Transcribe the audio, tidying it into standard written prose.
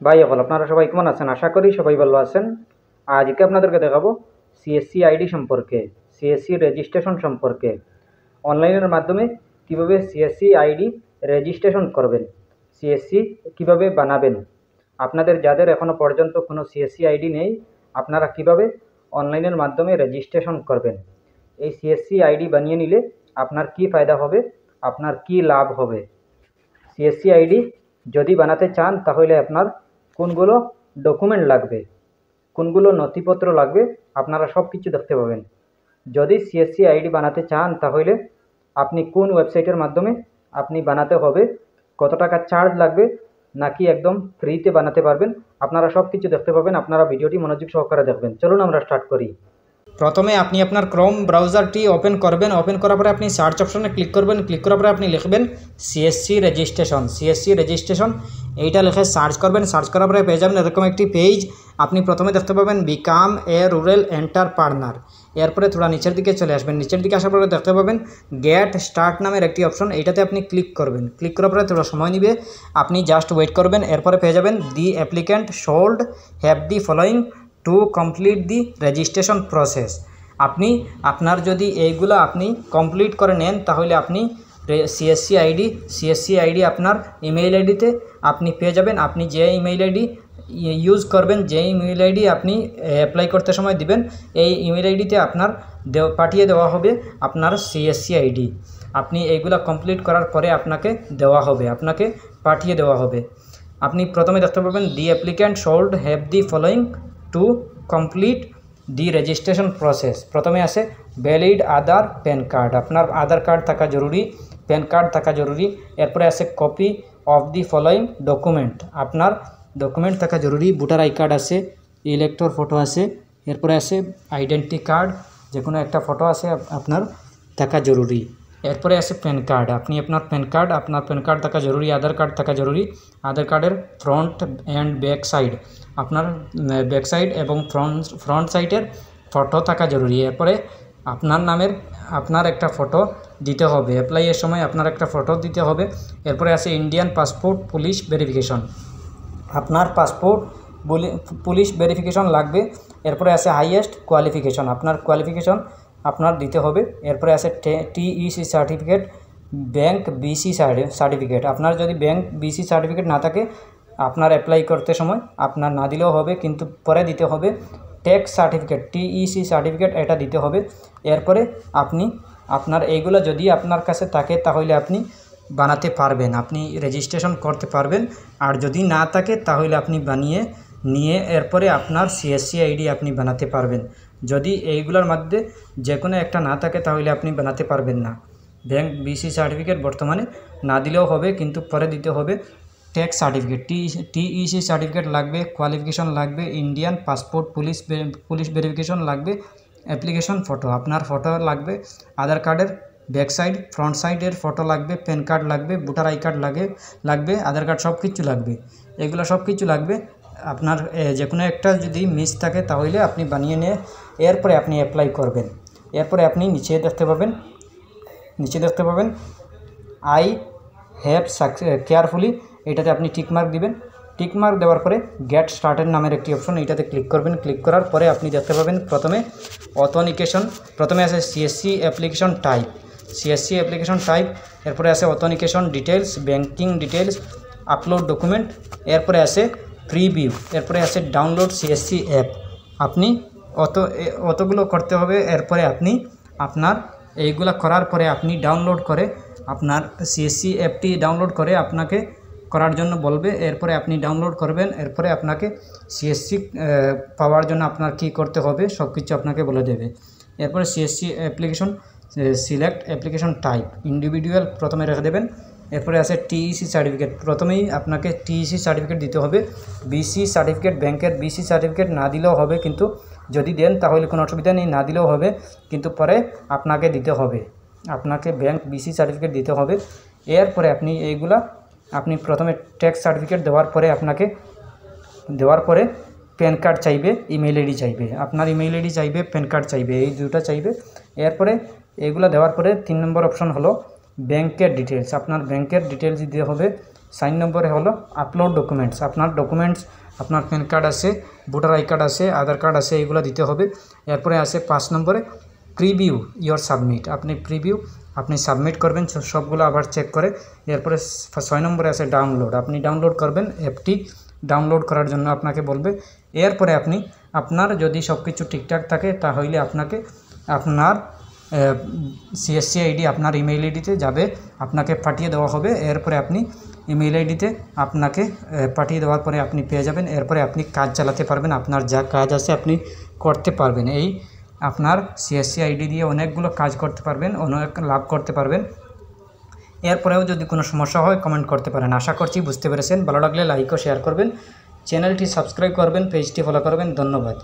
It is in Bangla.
ভাই সকল আপনারা সবাই কেমন আছেন? আশা করি সবাই ভালো আছেন। আজকে আপনাদেরকে দেখাবো সিএসসি আইডি সম্পর্কে, সিএসসি রেজিস্ট্রেশন সম্পর্কে। অনলাইনের মাধ্যমে কিভাবে সিএসসি আইডি রেজিস্ট্রেশন করবেন, সিএসসি কিভাবে বানাবেন। আপনাদের যাদের এখনও পর্যন্ত কোনো সিএসসি আইডি নেই, আপনারা কিভাবে অনলাইনের মাধ্যমে রেজিস্ট্রেশন করবেন। এই সিএসসি আইডি বানিয়ে নিলে আপনার কি ফায়দা হবে, আপনার কি লাভ হবে। সিএসসি আইডি যদি বানাতে চান তাহলে আপনার কোনগুলো ডকুমেন্ট লাগবে, কোনগুলো নথিপত্র লাগবে, আপনারা সব কিছু দেখতে পাবেন। যদি সিএসসি আইডি বানাতে চান তাহলে আপনি কোন ওয়েবসাইটের মাধ্যমে আপনি বানাতে হবে, কত টাকা চার্জ লাগবে, নাকি একদম ফ্রিতে বানাতে পারবেন, আপনারা সব কিছু দেখতে পাবেন। আপনারা ভিডিওটি মনোযোগ সহকারে দেখবেন। চলুন আমরা স্টার্ট করি। প্রথমে আপনি আপনার ক্রোম ব্রাউজারটি ওপেন করবেন। ওপেন করার পরে আপনি সার্চ অপশনে ক্লিক করবেন। ক্লিক করার পরে আপনি লিখবেন সিএসসি রেজিস্ট্রেশন। সিএসসি রেজিস্ট্রেশন এইটা লিখে সার্চ করবেন। সার্চ করার পরে পেয়ে যাবেন এরকম একটি পেজ। আপনি প্রথমে দেখতে পাবেন বিকাম এ রুরাল এন্টারপ্রেনার। এরপরে থোড়া নিচের দিকে চলে আসবেন। নিচের দিকে আসার পরে দেখতে পাবেন গেট স্টার্ট নামের একটি অপশন, এইটাতে আপনি ক্লিক করবেন। ক্লিক করার পরে থোড়া সময় নিবে, আপনি জাস্ট ওয়েট করবেন। এরপরে পেয়ে যাবেন the applicant should have the following to complete the registration process. আপনি আপনার যদি এইগুলো আপনি কমপ্লিট করে নেন তাহলে আপনি সিএসসি আইডি আপনার ইমেইল আইডিতে আপনি পেয়ে যাবেন। আপনি যে ইমেইল আইডি ইউজ করবেন, যে ইমেইল আইডি আপনি অ্যাপ্লাই করতে সময় দিবেন, এই ইমেইল আইডিতে আপনার পাঠিয়ে দেওয়া হবে আপনার সিএসসি আইডি। আপনি এইগুলো কমপ্লিট করার পরে আপনাকে দেওয়া হবে, আপনাকে পাঠিয়ে দেওয়া হবে। আপনি প্রথমে দেখতে পাবেন the applicant should have the following to complete the registration process. প্রথমে আসে ভ্যালিড আধার প্যান কার্ড, আপনার আধার কার্ড থাকা জরুরি, প্যান কার্ড থাকা জরুরি। এরপরে আসে copy of the following document, আপনার ডকুমেন্ট থাকা জরুরি। ভোটার আই কার্ড আছে, ইলেক্টর ফটো আছে। এরপরে আসে আইডেন্টি কার্ড, যে কোনো একটা ফটো আছে আপনার থাকা জরুরি। এরপরে আসে প্যান কার্ড, আপনি আপনার প্যান কার্ড থাকা জরুরি। আধার কার্ড থাকা জরুরি। আধার কার্ডের ফ্রন্ট অ্যান্ড ব্যাক সাইড, আপনার ব্যাক সাইড এবং ফ্রন্ট সাইডের ফটো থাকা জরুরি। এরপরে আপনার নামের আপনার একটা ফটো দিতে হবে, অ্যাপ্লাইয়ের সময় আপনার একটা ফটো দিতে হবে। এরপরে আছে ইন্ডিয়ান পাসপোর্ট পুলিশ ভেরিফিকেশন, আপনার পাসপোর্ট পুলিশ ভেরিফিকেশন লাগবে। এরপরে আছে হাইয়েস্ট কোয়ালিফিকেশন, আপনার কোয়ালিফিকেশন আপনার দিতে হবে। এরপরে আছে TEC certificate, bank BC certificate. আপনার যদি ব্যাংক বিসি সার্টিফিকেট না থাকে, আপনার অ্যাপ্লাই করতে সময় আপনার না দিলেও হবে, কিন্তু পরে দিতে হবে। ট্যাক্স সার্টিফিকেট, টিইসি সার্টিফিকেট, এটা দিতে হবে। এরপরে আপনি আপনার এইগুলো যদি আপনার কাছে থাকে তাহলে আপনি বানাতে পারবেন, আপনি রেজিস্ট্রেশন করতে পারবেন। আর যদি না থাকে তাহলে আপনি বানিয়ে নিয়ে এরপরে আপনার সিএসসি আইডি আপনি বানাতে পারবেন। যদি এইগুলোর মধ্যে যে কোনো একটা না থাকে তাহলে আপনি বানাতে পারবেন না। ব্যাংক বিসি সার্টিফিকেট বর্তমানে না দিলেও হবে, কিন্তু পরে দিতে হবে। ট্যাক্স সার্টিফিকেট, টিইসি সার্টিফিকেট লাগবে, কোয়ালিফিকেশন লাগবে, ইন্ডিয়ান পাসপোর্ট পুলিশ ভেরিফিকেশন লাগবে, অ্যাপ্লিকেশন ফটো, আপনার ফটো লাগবে, আধার কার্ডের ব্যাক সাইড ফ্রন্ট সাইডের ফটো লাগবে, প্যান কার্ড লাগবে, ভোটার আই কার্ড লাগবে, আধার কার্ড সব কিছু লাগবে। এগুলো সব কিছু লাগবে। আপনার যে কোনো একটা যদি মিস থাকে তাহলে আপনি বানিয়ে নিয়ে এরপরে আপনি অ্যাপ্লাই করবেন। এরপরে আপনি নিচে দেখতে পাবেন আই হ্যাভ কেয়ারফুলি, এটাতে আপনি টিকমার্ক দিবেন। টিকমার্ক দেওয়ার পরে গেট স্টার্টেড নামের একটি অপশন, এইটাতে ক্লিক করবেন। ক্লিক করার পরে আপনি দেখতে পাবেন প্রথমে অথেন্টিকেশন, প্রথমে আছে সিএসসি অ্যাপ্লিকেশন টাইপ, এরপরে আছে authentication details, banking details, upload document, এরপরে আছে প্রিভিউ, এরপরে আছে ডাউনলোড সিএসসি অ্যাপ। আপনি অতগুলো করতে হবে। এরপরে আপনি আপনার এইগুলো করার পরে আপনি ডাউনলোড করে আপনার সিএসসি অ্যাপটি ডাউনলোড করে আপনাকে করার জন্য বলবে। এরপরে আপনি ডাউনলোড করবেন। এরপরে আপনাকে সিএসসি পাওয়ার জন্য আপনার কি করতে হবে সব কিছু আপনাকে বলে দেবে। এরপরে CSC application select application type, individual প্রথমে রেখে দেবেন। এরপরে আছে টিইসি সার্টিফিকেট, প্রথমেই আপনাকে টিইসি সার্টিফিকেট দিতে হবে। বিসি সার্টিফিকেট, ব্যাংকের বিসি সার্টিফিকেট না দিলেও হবে, কিন্তু যদি দেন তাহলে কোনো অসুবিধা নেই, না দিলেও হবে, কিন্তু পরে আপনাকে দিতে হবে, আপনাকে ব্যাংক বিসি সার্টিফিকেট দিতে হবে। এরপরে আপনি এইগুলা আপনি প্রথমে ট্যাক্স সার্টিফিকেট দেওয়ার পরে প্যান কার্ড চাইবে, ইমেইল আইডি চাইবে, আপনার ইমেইল আইডি চাইবে, প্যান কার্ড চাইবে, এই দুটো চাইবে। এরপরে এইগুলো দেওয়ার পরে 3 নম্বর অপশন হলো ব্যাংকের ডিটেলস, আপনার ব্যাংকের ডিটেলস দিতে হবে। 4 নম্বরে হলো আপলোড ডকুমেন্টস। আপনার ডকুমেন্টস, আপনার প্যান কার্ড আছে, ভোটার আই কার্ড আছে, আধার কার্ড আছে, এইগুলো দিতে হবে। এরপরে আছে 5 নম্বরে প্রিভিউ ইয়োর সাবমিট। আপনি প্রিভিউ আপনি সাবমিট করবেন সবগুলো আবার চেক করে। এরপরে 6 নম্বরে আছে ডাউনলোড। আপনি ডাউনলোড করবেন, অ্যাপটি ডাউনলোড করার জন্য আপনাকে বলবে। এরপরে আপনি আপনার যদি সব কিছু ঠিকঠাক থাকে তাহলে আপনাকে আপনার সিএসসি আইডি আপনার ইমেইল আইডিতে যাবে, আপনাকে পাঠিয়ে দেওয়া হবে। এরপরে আপনি ইমেইল আইডিতে আপনাকে পাঠিয়ে দেওয়ার পরে আপনি পেয়ে যাবেন। এরপরে আপনি কাজ চালাতে পারবেন, আপনার যা কাজ আছে আপনি করতে পারবেন। এই আপনার সিএসসি আইডি দিয়ে অনেকগুলো কাজ করতে পারবেন, অনেক লাভ করতে পারবেন। এরপরেও যদি কোনো সমস্যা হয় কমেন্ট করতে পারেন। আশা করছি বুঝতে পেরেছেন। ভালো লাগলে লাইক ও শেয়ার করবেন, চ্যানেলটি সাবস্ক্রাইব করবেন, পেজটি ফলো করবেন। ধন্যবাদ।